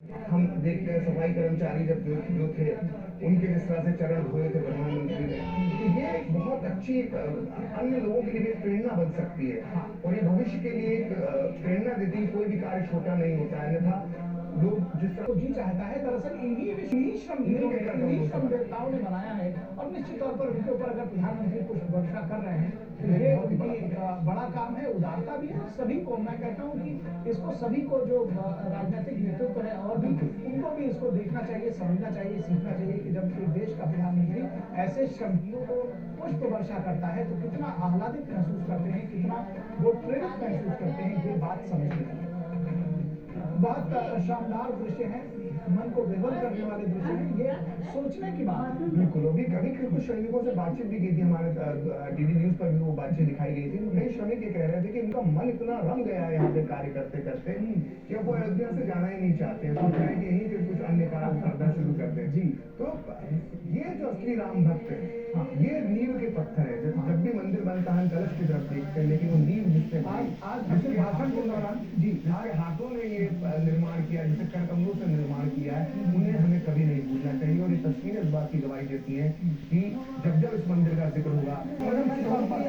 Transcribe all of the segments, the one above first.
हम देखते हैं सफाई कर्मचारी जब जो थे उनके जिस तरह से चरण धोए थे प्रधानमंत्री ने, तो ये एक बहुत अच्छी अन्य लोगों के लिए भी प्रेरणा बन सकती है और ये भविष्य के लिए एक प्रेरणा देती है। कोई भी कार्य छोटा नहीं होता है, अन्यथा लोग जिस तरह जी चाहता है दरअसल इन्हीं श्रम देवताओं ने बनाया है और निश्चित तौर पर उनके ऊपर अगर प्रधानमंत्री पुष्प वर्षा कर रहे हैं तो ये उनकी बड़ा काम है, उदारता भी है। सभी को मैं कहता हूँ कि इसको सभी को जो राजनीतिक नेतृत्व है और भी उनको भी इसको देखना चाहिए, समझना चाहिए, सीखना चाहिए कि जब एक देश का प्रधानमंत्री ऐसे श्रमजीवियों को पुष्प वर्षा करता है तो कितना आह्लादित महसूस करते हैं, कितना वो प्रेरित महसूस करते हैं, ये बात समझनी है। बहुत शानदार दृश्य है, मन को विवल करने वाले दृश्य है, ये सोचने की बात है। बिल्कुल। अभी कभी कुछ श्रमिकों से बातचीत भी की थी, हमारे डीडी न्यूज पर भी वो बातचीत दिखाई गई थी। कई श्रमिक ये कह रहे थे कि उनका मन इतना रम गया है यहाँ पे कार्य करते करते कि वो अयोध्या से जाना ही नहीं चाहते हैं, सोच रहे हैं कि यहीं पे कुछ अन्य कार्य करना शुरू करते हैं। जी, तो ये जो असली राम भक्त है, ये नींव के पत्थर है। जब भी मंदिर बनता है कलश की तरफ देखते हैं, लेकिन वो नींव जिससे आज भाषण के दौरान जी जिसके हाथों ने ये निर्माण किया, जिसे करकमलों से निर्माण किया है, उन्हें हमें कभी नहीं भूलना चाहिए। और ये तस्वीरें इस बात की गवाही देती हैं कि जब जब इस मंदिर का जिक्र होगा,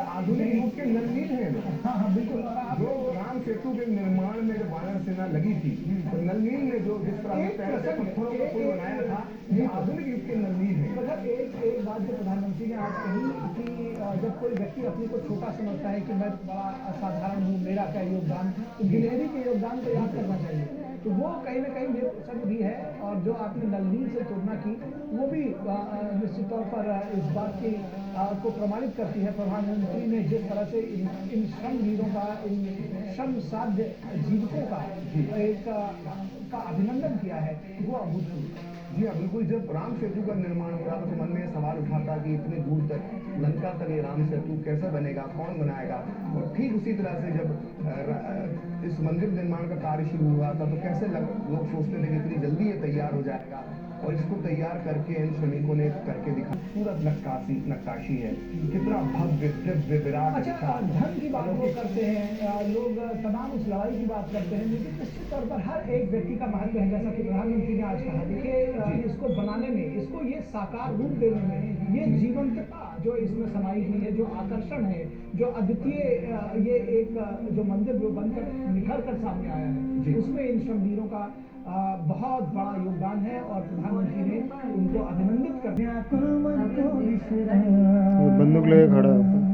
आधुनिक युग के नलनील है। हाँ बिल्कुल। जो राम सेतु के निर्माण में जब वानर सेना लगी थी तो नलनील ने जो जिस तरह से पत्थरों का पुल बनाया था, ये आधुनिक युग के नलनील है। मतलब एक बात जो प्रधानमंत्री ने आज कही कि जब कोई व्यक्ति अपने को छोटा समझता है कि मैं बड़ा असाधारण हूँ, मेरा क्या योगदान, तो गिलहरी के योगदान को याद करना चाहिए। तो वो कहीं ना कहीं मेरे पसंद भी है और जो आपने नलनील से तुलना की वो भी निश्चित तौर पर इस बात की को प्रमाणित करती है। प्रधानमंत्री ने जिस तरह से इन श्रमजीवियों का, इन श्रम साध्य जीविकों का एक का अभिनंदन किया है, वो अभूतपूर्व। जी हाँ, बिल्कुल। जब राम सेतु का निर्माण हो रहा था तो मन में सवाल उठा था कि इतनी दूर तक लंका तक ये राम सेतु कैसे बनेगा, कौन बनाएगा। और ठीक उसी तरह से जब इस मंदिर निर्माण का कार्य शुरू हुआ था तो कैसे लोग सोचते थे कि इतनी जल्दी ये तैयार हो जाएगा, और इसको तैयार करके इन श्रमिकों ने करके दिखा। सूरत नक्काशी है, कितना भव्य दिव्य विराट। अच्छा, धन की बात वो करते हैं लोग, तमाम उस लड़ाई की बात करते हैं, लेकिन निश्चित तौर पर हर एक व्यक्ति का महत्व है। जैसा कि प्रधानमंत्री ने आज कहा, देखिए इसको बनाने में, इसको ये साकार रूप देने में, ये जीवंतता जो इसमें समाई हुई है, जो आकर्षण है, जो अद्वितीय ये एक जो मंदिर जो बनकर निखर कर सामने आया है, उसमें इन श्रमजीवियों का बहुत बड़ा योगदान है और प्रधानमंत्री ने उनको अभिनंदित कर दिया। बंदूक लेके खड़ा है।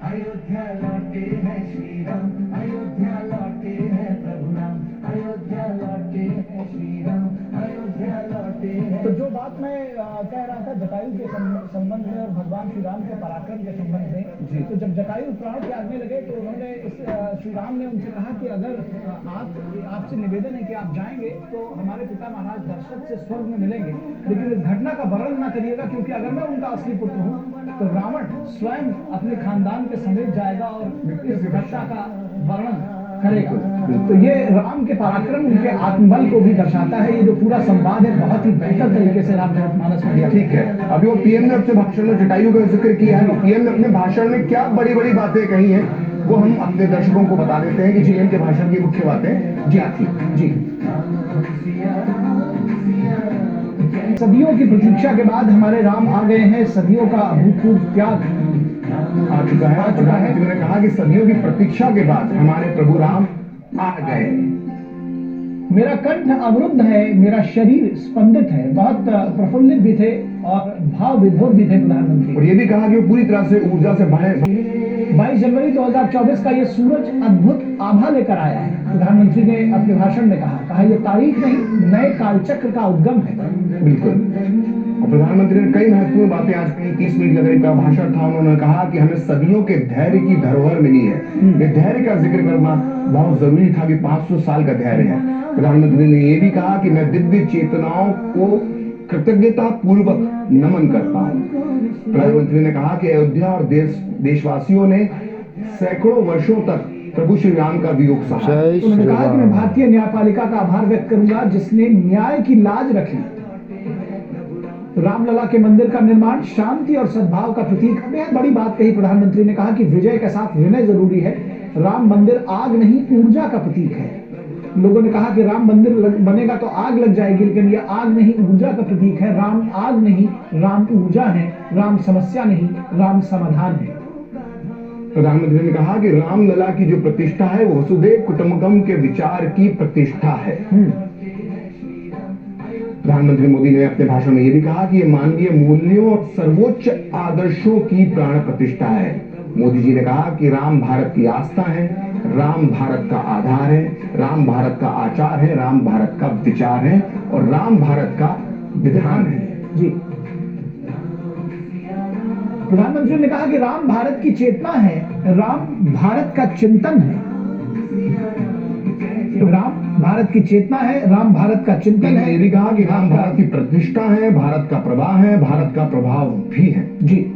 अयोध्या लौटे हैं श्री राम, अयोध्या लौटे हैं प्रभु राम, अयोध्या लौटे हैं श्री राम, अयोध्या लौटे हैं। तो जो बात मैं कह रहा था जटायु के संबंध में और भगवान श्री राम के पराक्रम के संबंध में, तो जब जटायु प्राण त्यागने लगे तो उन्होंने श्री राम ने उनसे कहा कि अगर आपसे निवेदन है कि आप जाएंगे तो हमारे पिता महाराज दशरथ से स्वर्ग में मिलेंगे, लेकिन इस घटना का वर्णन न करिएगा, क्योंकि अगर मैं उनका असली पुत्र हूँ तो रावण स्वयं अपने खानदान के समेत जाएगा और इस घटना का वर्णन करेगा। तो ये राम के पराक्रम, उनके आत्मबल को भी दर्शाता है। ये जो पूरा संवाद है बहुत ही बेहतर तरीके से रामचरितमानस में दिया। ठीक है, अभी वो पीएम ने अपने भाषण में जटायु का जिक्र किया है। पीएम ने अपने भाषण में क्या बड़ी बड़ी बातें कही हैं वो हम अपने दर्शकों को बता देते हैं कि पीएम के भाषण की मुख्य बातें क्या थी। जी, सदियों की प्रतीक्षा के बाद हमारे राम आ गए हैं, सदियों का अभूतपूर्व त्याग आ चुका है। प्रधानमंत्री ने कहा कि सदियों की प्रतीक्षा के बाद हमारे प्रभु राम आ गए। मेरा कंठ अवरुद्ध है, मेरा शरीर स्पंदित है। बहुत प्रफुल्लित भी थे और भाव विभोर भी थे प्रधानमंत्री। और ये भी कहा कि वो पूरी तरह से ऊर्जा से भरे। 22 जनवरी 2024 का ये सूरज अद्भुत आभा लेकर आया है, प्रधानमंत्री ने अपने भाषण में कहा ये तारीख नहीं, नए कालचक्र का उद्गम है। बिल्कुल। और प्रधानमंत्री ने कई महत्वपूर्ण बातें आज कही। 30 मिनट का करीब का भाषण था। उन्होंने कहा कि हमें सदियों के धैर्य की धरोहर मिली है। ये धैर्य का जिक्र करना बहुत जरूरी था कि 500 साल का धैर्य है। प्रधानमंत्री ने ये भी कहा कि मैं दिव्य चेतनाओं को कृतज्ञता पूर्वक नमन करता हूँ। प्रधानमंत्री ने कहा कि अयोध्या और देशवासियों ने सैकड़ों वर्षों तक प्रभु श्री राम का वियोग सहा। उन्होंने कहा कि मैं भारतीय न्यायपालिका का आभार व्यक्त करूंगा जिसने न्याय की लाज रखी। रामलला के मंदिर का निर्माण शांति और सद्भाव का प्रतीक। बेहद बड़ी बात कही प्रधानमंत्री ने, कहा कि विजय के साथ विनय जरूरी है। राम मंदिर आग नहीं ऊर्जा का प्रतीक है। लोगों ने कहा कि राम मंदिर बनेगा तो आग लग जाएगी, लेकिन ये आग नहीं, ऊर्जा का प्रतीक है। राम आग नहीं, राम ऊर्जा है। राम समस्या नहीं, राम समाधान है। प्रधानमंत्री ने कहा कि रामलला की जो प्रतिष्ठा है वो वसुधैव कुटुंबकम के विचार की प्रतिष्ठा है। प्रधानमंत्री मोदी ने अपने भाषण में यह भी कहा कि ये मानवीय मूल्यों और सर्वोच्च आदर्शों की प्राण प्रतिष्ठा है। मोदी जी ने कहा कि राम भारत की आस्था है, राम भारत का आधार है, राम भारत का आचार है, राम भारत का विचार है और राम भारत का विधान है। जी, प्रधानमंत्री ने कहा कि राम भारत की चेतना है, राम भारत का चिंतन है। राम भारत की चेतना है, राम भारत का चिंतन है। ये भी कहा कि राम भारत की प्रतिष्ठा है, भारत का प्रवाह है, भारत का प्रभाव भी है। जी।